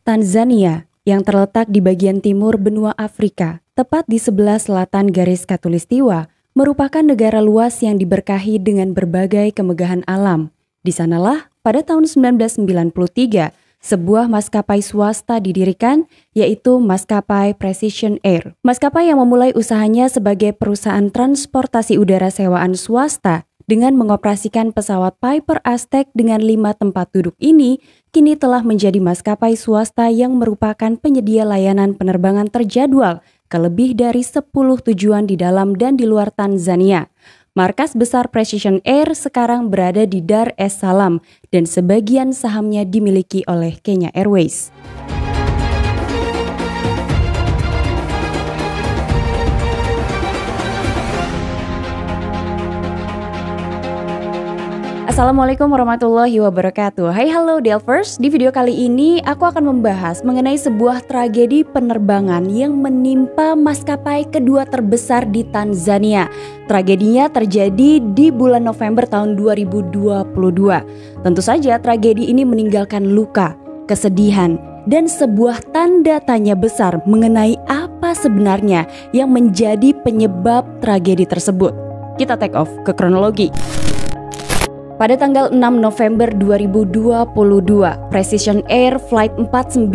Tanzania, yang terletak di bagian timur benua Afrika, tepat di sebelah selatan garis khatulistiwa, merupakan negara luas yang diberkahi dengan berbagai kemegahan alam. Di sanalah, pada tahun 1993, sebuah maskapai swasta didirikan, yaitu maskapai Precision Air. Maskapai yang memulai usahanya sebagai perusahaan transportasi udara sewaan swasta dengan mengoperasikan pesawat Piper Aztec dengan 5 tempat duduk ini, kini telah menjadi maskapai swasta yang merupakan penyedia layanan penerbangan terjadwal ke lebih dari 10 tujuan di dalam dan di luar Tanzania. Markas besar Precision Air sekarang berada di Dar es Salaam dan sebagian sahamnya dimiliki oleh Kenya Airways. Assalamualaikum warahmatullahi wabarakatuh. Hai halo Delvers, di video kali ini aku akan membahas mengenai sebuah tragedi penerbangan yang menimpa maskapai kedua terbesar di Tanzania. Tragedinya terjadi di bulan November tahun 2022. Tentu saja tragedi ini meninggalkan luka, kesedihan, dan sebuah tanda tanya besar mengenai apa sebenarnya yang menjadi penyebab tragedi tersebut. Kita take off ke kronologi. Pada tanggal 6 November 2022, Precision Air Flight 494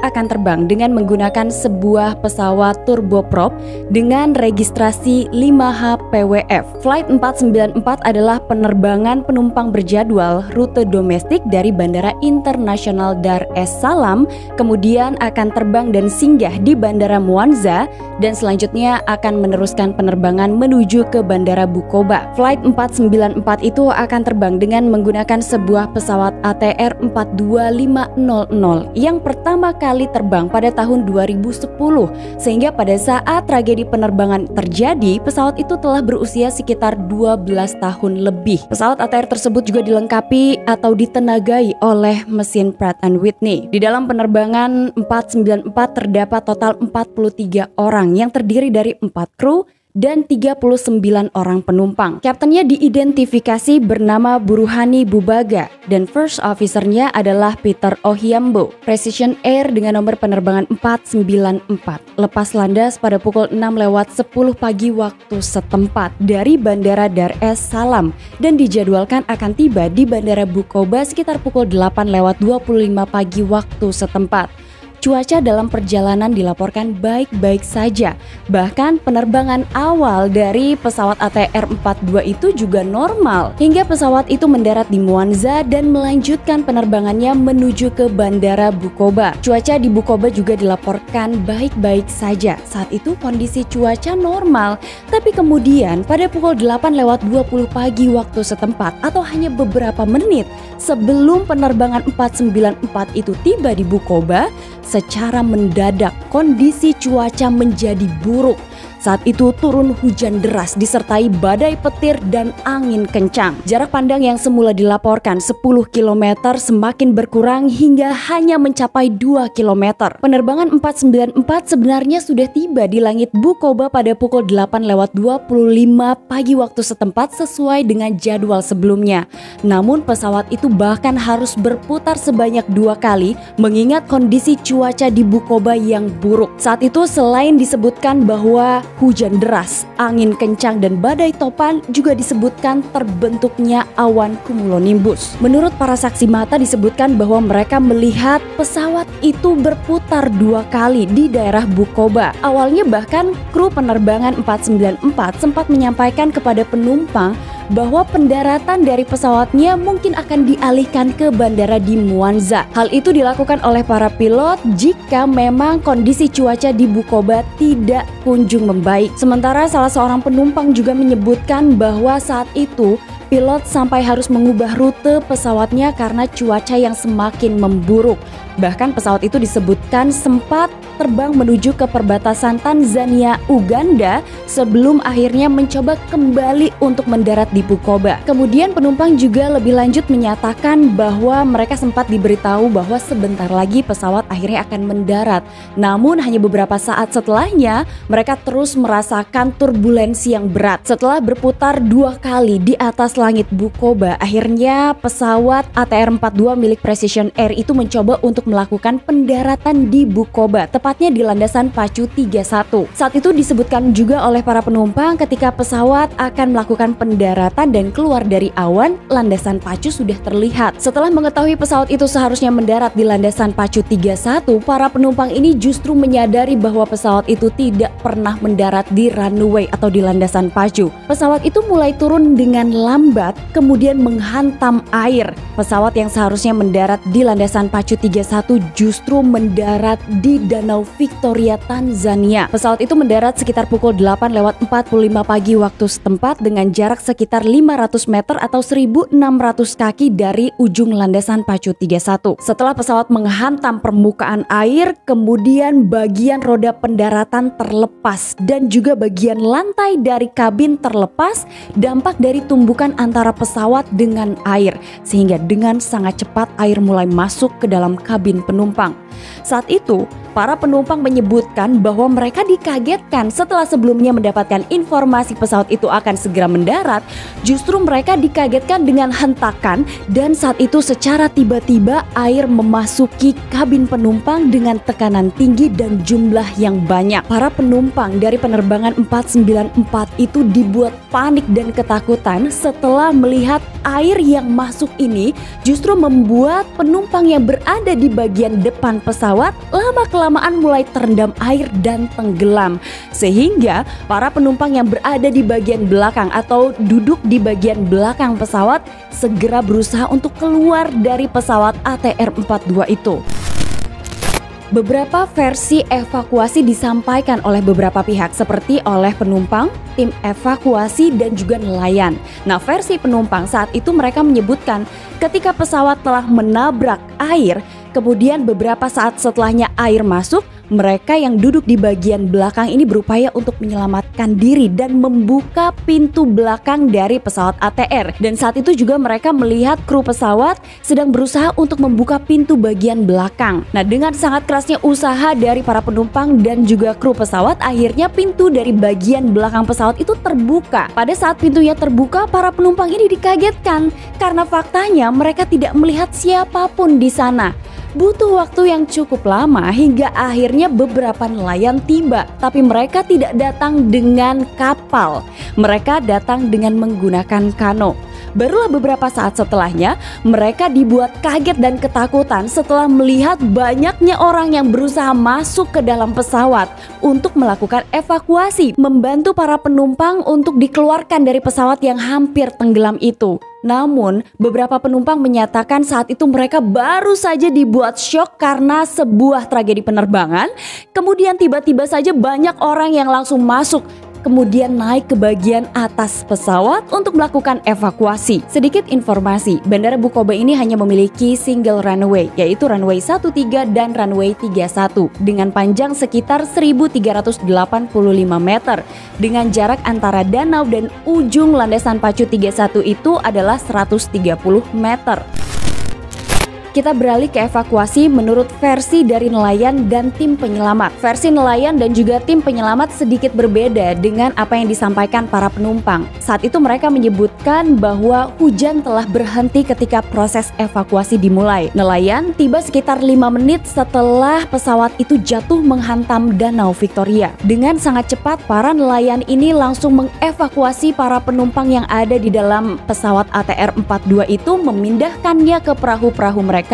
akan terbang dengan menggunakan sebuah pesawat turboprop dengan registrasi 5HPWF. Flight 494 adalah penerbangan penumpang berjadwal rute domestik dari Bandara Internasional Dar es Salaam, kemudian akan terbang dan singgah di Bandara Mwanza, dan selanjutnya akan meneruskan penerbangan menuju ke Bandara Bukoba. Flight 494 itu akan terbang dengan menggunakan sebuah pesawat ATR 42500 yang pertama kali terbang pada tahun 2010, sehingga pada saat tragedi penerbangan terjadi, pesawat itu telah berusia sekitar 12 tahun lebih. Pesawat ATR tersebut juga dilengkapi atau ditenagai oleh mesin Pratt & Whitney. Di dalam penerbangan 494 terdapat total 43 orang yang terdiri dari 4 kru dan 39 orang penumpang. Kaptennya diidentifikasi bernama Burhani Bubaga dan first officernya adalah Peter Ohiambo. Precision Air dengan nomor penerbangan 494 lepas landas pada pukul 6:10 pagi waktu setempat dari Bandara Dar es Salaam dan dijadwalkan akan tiba di Bandara Bukoba sekitar pukul 8:25 pagi waktu setempat. Cuaca dalam perjalanan dilaporkan baik-baik saja. Bahkan penerbangan awal dari pesawat ATR 42 itu juga normal. Hingga pesawat itu mendarat di Mwanza dan melanjutkan penerbangannya menuju ke Bandara Bukoba. Cuaca di Bukoba juga dilaporkan baik-baik saja. Saat itu kondisi cuaca normal. Tapi kemudian pada pukul 8:20 pagi waktu setempat atau hanya beberapa menit sebelum penerbangan 494 itu tiba di Bukoba, secara mendadak kondisi cuaca menjadi buruk. Saat itu turun hujan deras disertai badai petir dan angin kencang. Jarak pandang yang semula dilaporkan 10 km semakin berkurang hingga hanya mencapai 2 km. Penerbangan 494 sebenarnya sudah tiba di langit Bukoba pada pukul 8:25 pagi waktu setempat sesuai dengan jadwal sebelumnya. Namun pesawat itu bahkan harus berputar sebanyak 2 kali mengingat kondisi cuaca di Bukoba yang buruk. Saat itu selain disebutkan bahwa hujan deras, angin kencang, dan badai topan juga disebutkan terbentuknya awan cumulonimbus. Menurut para saksi mata disebutkan bahwa mereka melihat pesawat itu berputar 2 kali di daerah Bukoba. Awalnya bahkan kru penerbangan 494 sempat menyampaikan kepada penumpang bahwa pendaratan dari pesawatnya mungkin akan dialihkan ke bandara di Mwanza. Hal itu dilakukan oleh para pilot jika memang kondisi cuaca di Bukoba tidak kunjung membaik. Sementara salah seorang penumpang juga menyebutkan bahwa saat itu pilot sampai harus mengubah rute pesawatnya karena cuaca yang semakin memburuk. Bahkan pesawat itu disebutkan sempat terbang menuju ke perbatasan Tanzania-Uganda sebelum akhirnya mencoba kembali untuk mendarat di Bukoba. Kemudian penumpang juga lebih lanjut menyatakan bahwa mereka sempat diberitahu bahwa sebentar lagi pesawat akhirnya akan mendarat. Namun hanya beberapa saat setelahnya mereka terus merasakan turbulensi yang berat. Setelah berputar 2 kali di atas langit Bukoba, akhirnya pesawat ATR 42 milik Precision Air itu mencoba untuk untuk melakukan pendaratan di Bukoba, tepatnya di landasan pacu 31. Saat itu disebutkan juga oleh para penumpang ketika pesawat akan melakukan pendaratan dan keluar dari awan, landasan pacu sudah terlihat. Setelah mengetahui pesawat itu seharusnya mendarat di landasan pacu 31, para penumpang ini justru menyadari bahwa pesawat itu tidak pernah mendarat di runway atau di landasan pacu. Pesawat itu mulai turun dengan lambat, kemudian menghantam air. Pesawat yang seharusnya mendarat di landasan pacu 31 justru mendarat di Danau Victoria, Tanzania. Pesawat itu mendarat sekitar pukul 8:45 pagi waktu setempat dengan jarak sekitar 500 meter atau 1.600 kaki dari ujung landasan pacu 31. Setelah pesawat menghantam permukaan air, kemudian bagian roda pendaratan terlepas dan juga bagian lantai dari kabin terlepas, dampak dari tumbukan antara pesawat dengan air, sehingga dengan sangat cepat air mulai masuk ke dalam kabin penumpang. Saat itu, para penumpang menyebutkan bahwa mereka dikagetkan setelah sebelumnya mendapatkan informasi pesawat itu akan segera mendarat. Justru mereka dikagetkan dengan hentakan, dan saat itu secara tiba-tiba air memasuki kabin penumpang dengan tekanan tinggi dan jumlah yang banyak. Para penumpang dari penerbangan 494 itu dibuat panik dan ketakutan setelah melihat air yang masuk ini justru membuat penumpang yang berada di bagian depan pesawat lama-kelamaan mulai terendam air dan tenggelam, sehingga para penumpang yang berada di bagian belakang atau duduk di bagian belakang pesawat segera berusaha untuk keluar dari pesawat ATR-42 itu. Beberapa versi evakuasi disampaikan oleh beberapa pihak seperti oleh penumpang, tim evakuasi, dan juga nelayan. Nah, versi penumpang saat itu mereka menyebutkan ketika pesawat telah menabrak air, kemudian beberapa saat setelahnya air masuk, mereka yang duduk di bagian belakang ini berupaya untuk menyelamatkan diri dan membuka pintu belakang dari pesawat ATR. Dan saat itu juga mereka melihat kru pesawat sedang berusaha untuk membuka pintu bagian belakang. Nah, dengan sangat kerasnya usaha dari para penumpang dan juga kru pesawat, akhirnya pintu dari bagian belakang pesawat itu terbuka. Pada saat pintunya terbuka, para penumpang ini dikagetkan karena faktanya mereka tidak melihat siapapun di sana. Butuh waktu yang cukup lama hingga akhirnya beberapa nelayan tiba, tapi mereka tidak datang dengan kapal. Mereka datang dengan menggunakan kano. Barulah beberapa saat setelahnya, mereka dibuat kaget dan ketakutan setelah melihat banyaknya orang yang berusaha masuk ke dalam pesawat untuk melakukan evakuasi, membantu para penumpang untuk dikeluarkan dari pesawat yang hampir tenggelam itu. Namun, beberapa penumpang menyatakan saat itu mereka baru saja dibuat syok karena sebuah tragedi penerbangan. Kemudian tiba-tiba saja banyak orang yang langsung masuk, kemudian naik ke bagian atas pesawat untuk melakukan evakuasi. Sedikit informasi, Bandara Bukoba ini hanya memiliki single runway, yaitu runway 13 dan runway 31 dengan panjang sekitar 1.385 meter. Dengan jarak antara danau dan ujung landasan pacu 31 itu adalah 130 meter. Kita beralih ke evakuasi menurut versi dari nelayan dan tim penyelamat. Versi nelayan dan juga tim penyelamat sedikit berbeda dengan apa yang disampaikan para penumpang. Saat itu mereka menyebutkan bahwa hujan telah berhenti ketika proses evakuasi dimulai. Nelayan tiba sekitar 5 menit setelah pesawat itu jatuh menghantam Danau Victoria. Dengan sangat cepat, para nelayan ini langsung mengevakuasi para penumpang yang ada di dalam pesawat ATR-42 itu, memindahkannya ke perahu-perahu mereka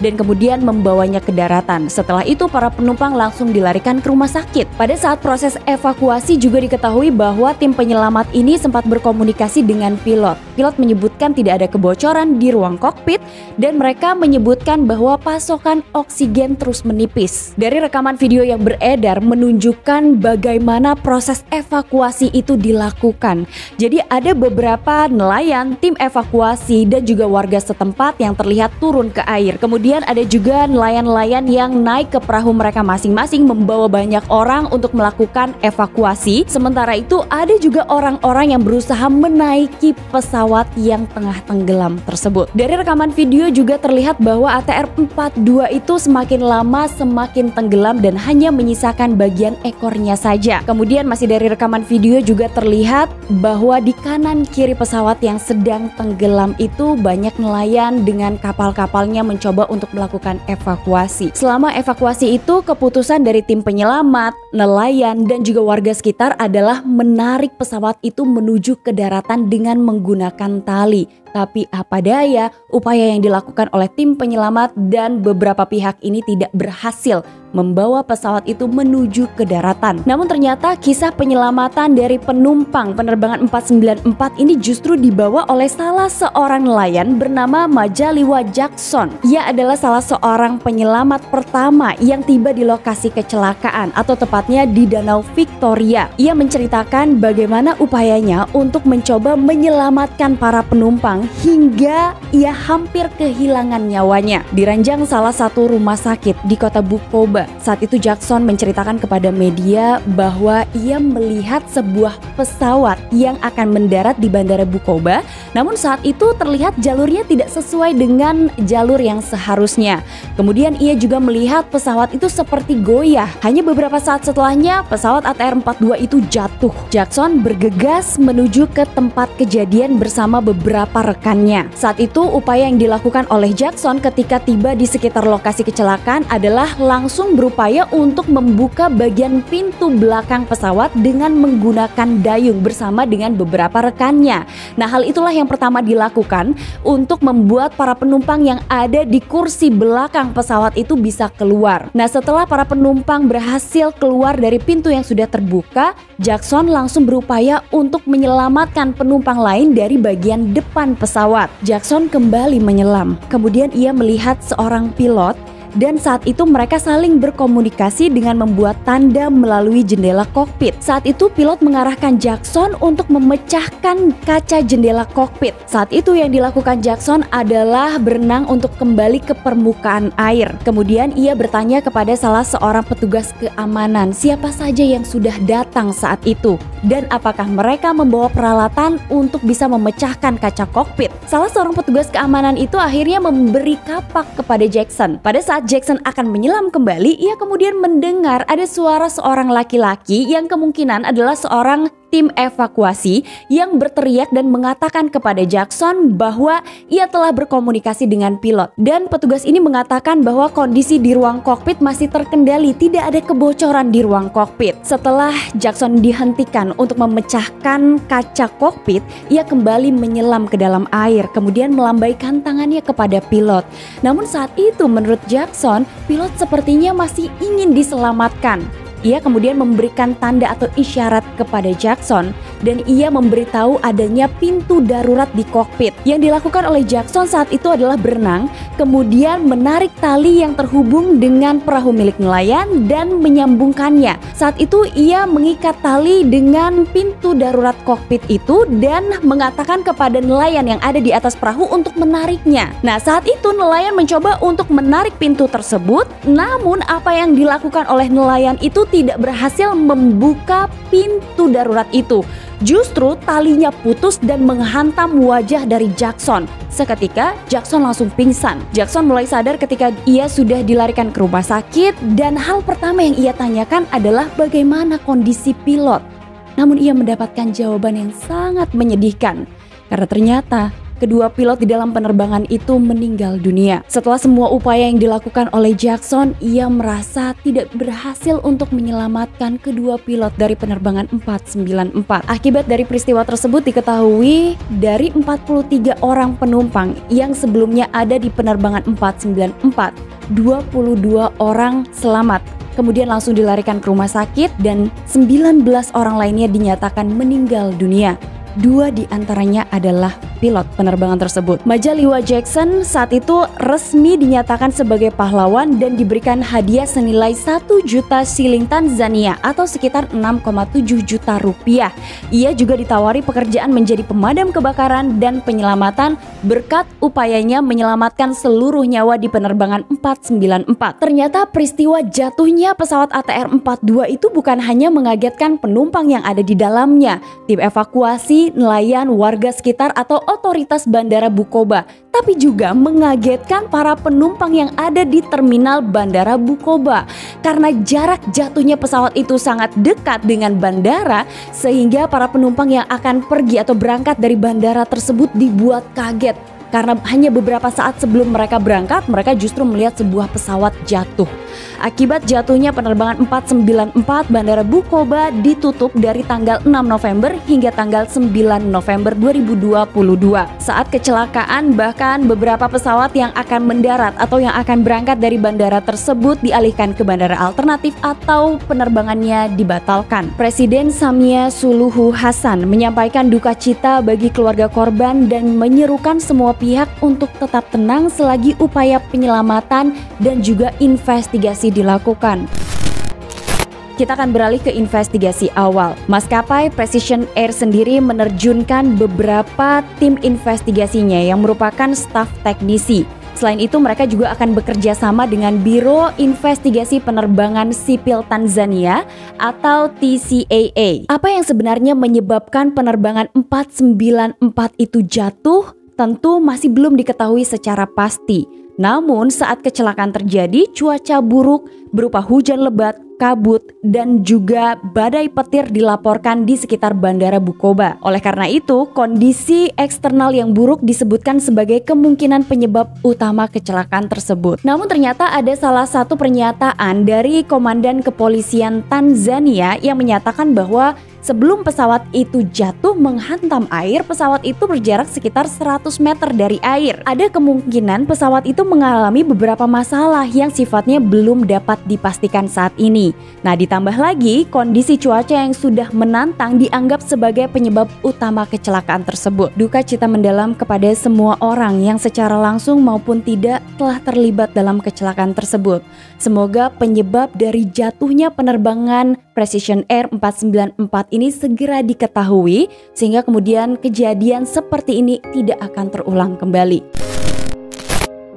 dan kemudian membawanya ke daratan. Setelah itu para penumpang langsung dilarikan ke rumah sakit. Pada saat proses evakuasi juga diketahui bahwa tim penyelamat ini sempat berkomunikasi dengan pilot. Pilot menyebutkan tidak ada kebocoran di ruang kokpit dan mereka menyebutkan bahwa pasokan oksigen terus menipis. Dari rekaman video yang beredar menunjukkan bagaimana proses evakuasi itu dilakukan. Jadi ada beberapa nelayan, tim evakuasi dan juga warga setempat yang terlihat turun ke air. Kemudian ada juga nelayan-nelayan yang naik ke perahu mereka masing-masing membawa banyak orang untuk melakukan evakuasi. Sementara itu ada juga orang-orang yang berusaha menaiki pesawat yang tengah tenggelam tersebut. Dari rekaman video juga terlihat bahwa ATR-42 itu semakin lama semakin tenggelam dan hanya menyisakan bagian ekornya saja. Kemudian masih dari rekaman video juga terlihat bahwa di kanan kiri pesawat yang sedang tenggelam itu banyak nelayan dengan kapal-kapalnya mencoba untuk melakukan evakuasi. Selama evakuasi itu, keputusan dari tim penyelamat, nelayan, dan juga warga sekitar adalah menarik pesawat itu menuju ke daratan dengan menggunakan tali. Tapi apa daya, upaya yang dilakukan oleh tim penyelamat dan beberapa pihak ini tidak berhasil membawa pesawat itu menuju ke daratan. Namun ternyata kisah penyelamatan dari penumpang penerbangan 494 ini justru dibawa oleh salah seorang nelayan bernama Majaliwa Jackson. Ia adalah salah seorang penyelamat pertama yang tiba di lokasi kecelakaan atau tepatnya di Danau Victoria. Ia menceritakan bagaimana upayanya untuk mencoba menyelamatkan para penumpang hingga ia hampir kehilangan nyawanya di ranjang salah satu rumah sakit di kota Bukoba. Saat itu Jackson menceritakan kepada media bahwa ia melihat sebuah pesawat yang akan mendarat di Bandara Bukoba, namun saat itu terlihat jalurnya tidak sesuai dengan jalur yang seharusnya. Kemudian ia juga melihat pesawat itu seperti goyah. Hanya beberapa saat setelahnya pesawat ATR-42 itu jatuh. Jackson bergegas menuju ke tempat kejadian bersama beberapa rekannya. Saat itu upaya yang dilakukan oleh Jackson ketika tiba di sekitar lokasi kecelakaan adalah langsung berupaya untuk membuka bagian pintu belakang pesawat dengan menggunakan dayung bersama dengan beberapa rekannya. Nah, hal itulah yang pertama dilakukan untuk membuat para penumpang yang ada di kursi belakang pesawat itu bisa keluar. Nah, setelah para penumpang berhasil keluar dari pintu yang sudah terbuka, Jackson langsung berupaya untuk menyelamatkan penumpang lain dari bagian depan pesawat. Jackson kembali menyelam. Kemudian ia melihat seorang pilot dan saat itu mereka saling berkomunikasi dengan membuat tanda melalui jendela kokpit. Saat itu pilot mengarahkan Jackson untuk memecahkan kaca jendela kokpit. Saat itu yang dilakukan Jackson adalah berenang untuk kembali ke permukaan air. Kemudian ia bertanya kepada salah seorang petugas keamanan siapa saja yang sudah datang saat itu dan apakah mereka membawa peralatan untuk bisa memecahkan kaca kokpit. Salah seorang petugas keamanan itu akhirnya memberi kapak kepada Jackson. Pada saat Jackson akan menyelam kembali, ia kemudian mendengar ada suara seorang laki-laki yang kemungkinan adalah seorang tim evakuasi yang berteriak dan mengatakan kepada Jackson bahwa ia telah berkomunikasi dengan pilot. Dan petugas ini mengatakan bahwa kondisi di ruang kokpit masih terkendali, tidak ada kebocoran di ruang kokpit. Setelah Jackson dihentikan untuk memecahkan kaca kokpit, ia kembali menyelam ke dalam air, kemudian melambaikan tangannya kepada pilot. Namun saat itu menurut Jackson, pilot sepertinya masih ingin diselamatkan. Ia kemudian memberikan tanda atau isyarat kepada Jackson dan ia memberitahu adanya pintu darurat di kokpit. Yang dilakukan oleh Jackson saat itu adalah berenang, kemudian menarik tali yang terhubung dengan perahu milik nelayan dan menyambungkannya. Saat itu ia mengikat tali dengan pintu darurat kokpit itu dan mengatakan kepada nelayan yang ada di atas perahu untuk menariknya. Nah, saat itu nelayan mencoba untuk menarik pintu tersebut, namun apa yang dilakukan oleh nelayan itu tidak berhasil membuka pintu darurat itu. Justru talinya putus dan menghantam wajah dari Jackson. Seketika Jackson langsung pingsan. Jackson mulai sadar ketika ia sudah dilarikan ke rumah sakit dan hal pertama yang ia tanyakan adalah bagaimana kondisi pilot. Namun ia mendapatkan jawaban yang sangat menyedihkan karena ternyata kedua pilot di dalam penerbangan itu meninggal dunia. Setelah semua upaya yang dilakukan oleh Jackson, ia merasa tidak berhasil untuk menyelamatkan kedua pilot dari penerbangan 494. Akibat dari peristiwa tersebut diketahui dari 43 orang penumpang yang sebelumnya ada di penerbangan 494, 22 orang selamat. Kemudian langsung dilarikan ke rumah sakit dan 19 orang lainnya dinyatakan meninggal dunia. 2 di antaranya adalah pilot penerbangan tersebut. Majaliwa Jackson saat itu resmi dinyatakan sebagai pahlawan dan diberikan hadiah senilai 1 juta siling Tanzania atau sekitar 6,7 juta rupiah. Ia juga ditawari pekerjaan menjadi pemadam kebakaran dan penyelamatan berkat upayanya menyelamatkan seluruh nyawa di penerbangan 494. Ternyata peristiwa jatuhnya pesawat ATR-42 itu bukan hanya mengagetkan penumpang yang ada di dalamnya, tim evakuasi, nelayan, warga sekitar atau otoritas Bandara Bukoba, tapi juga mengagetkan para penumpang yang ada di terminal Bandara Bukoba. Karena jarak jatuhnya pesawat itu sangat dekat dengan bandara, sehingga para penumpang yang akan pergi atau berangkat dari bandara tersebut dibuat kaget. karena hanya beberapa saat sebelum mereka berangkat, mereka justru melihat sebuah pesawat jatuh. Akibat jatuhnya penerbangan 494, Bandara Bukoba ditutup dari tanggal 6 November hingga tanggal 9 November 2022. Saat kecelakaan, bahkan beberapa pesawat yang akan mendarat atau yang akan berangkat dari bandara tersebut dialihkan ke bandara alternatif atau penerbangannya dibatalkan. Presiden Samia Suluhu Hasan menyampaikan duka cita bagi keluarga korban dan menyerukan semua pihak untuk tetap tenang selagi upaya penyelamatan dan juga investigasi dilakukan. Kita akan beralih ke investigasi awal. Maskapai Precision Air sendiri menerjunkan beberapa tim investigasinya yang merupakan staf teknisi. Selain itu, mereka juga akan bekerja sama dengan Biro Investigasi Penerbangan Sipil Tanzania atau TCAA. Apa yang sebenarnya menyebabkan penerbangan 494 itu jatuh? Tentu masih belum diketahui secara pasti. Namun saat kecelakaan terjadi, cuaca buruk berupa hujan lebat, kabut, dan juga badai petir dilaporkan di sekitar Bandara Bukoba. Oleh karena itu, kondisi eksternal yang buruk disebutkan sebagai kemungkinan penyebab utama kecelakaan tersebut. Namun ternyata ada salah satu pernyataan dari Komandan Kepolisian Tanzania yang menyatakan bahwa sebelum pesawat itu jatuh menghantam air, pesawat itu berjarak sekitar 100 meter dari air. Ada kemungkinan pesawat itu mengalami beberapa masalah yang sifatnya belum dapat dipastikan saat ini. Nah, ditambah lagi kondisi cuaca yang sudah menantang dianggap sebagai penyebab utama kecelakaan tersebut. Duka cita mendalam kepada semua orang yang secara langsung maupun tidak telah terlibat dalam kecelakaan tersebut. Semoga penyebab dari jatuhnya penerbangan Precision Air 494 ini segera diketahui sehingga kemudian kejadian seperti ini tidak akan terulang kembali.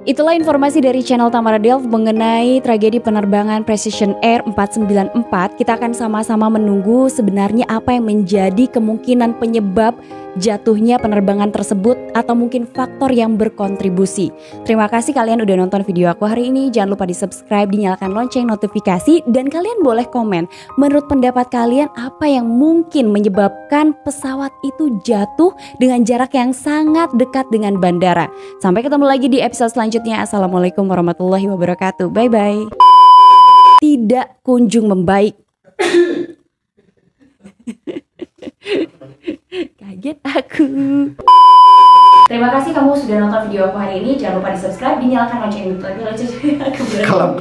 Itulah informasi dari channel Tamara Delf mengenai tragedi penerbangan Precision Air 494. Kita akan sama-sama menunggu sebenarnya apa yang menjadi kemungkinan penyebab jatuhnya penerbangan tersebut atau mungkin faktor yang berkontribusi. Terima kasih kalian udah nonton video aku hari ini. Jangan lupa di subscribe, dinyalakan lonceng notifikasi, dan kalian boleh komen menurut pendapat kalian apa yang mungkin menyebabkan pesawat itu jatuh dengan jarak yang sangat dekat dengan bandara. Sampai ketemu lagi di episode selanjutnya. Assalamualaikum warahmatullahi wabarakatuh. Bye bye. Tidak kunjung membaik. Kaget aku. Terima kasih kamu sudah nonton video aku hari ini. Jangan lupa di subscribe, dinyalakan lonceng notifikasi. Kalem.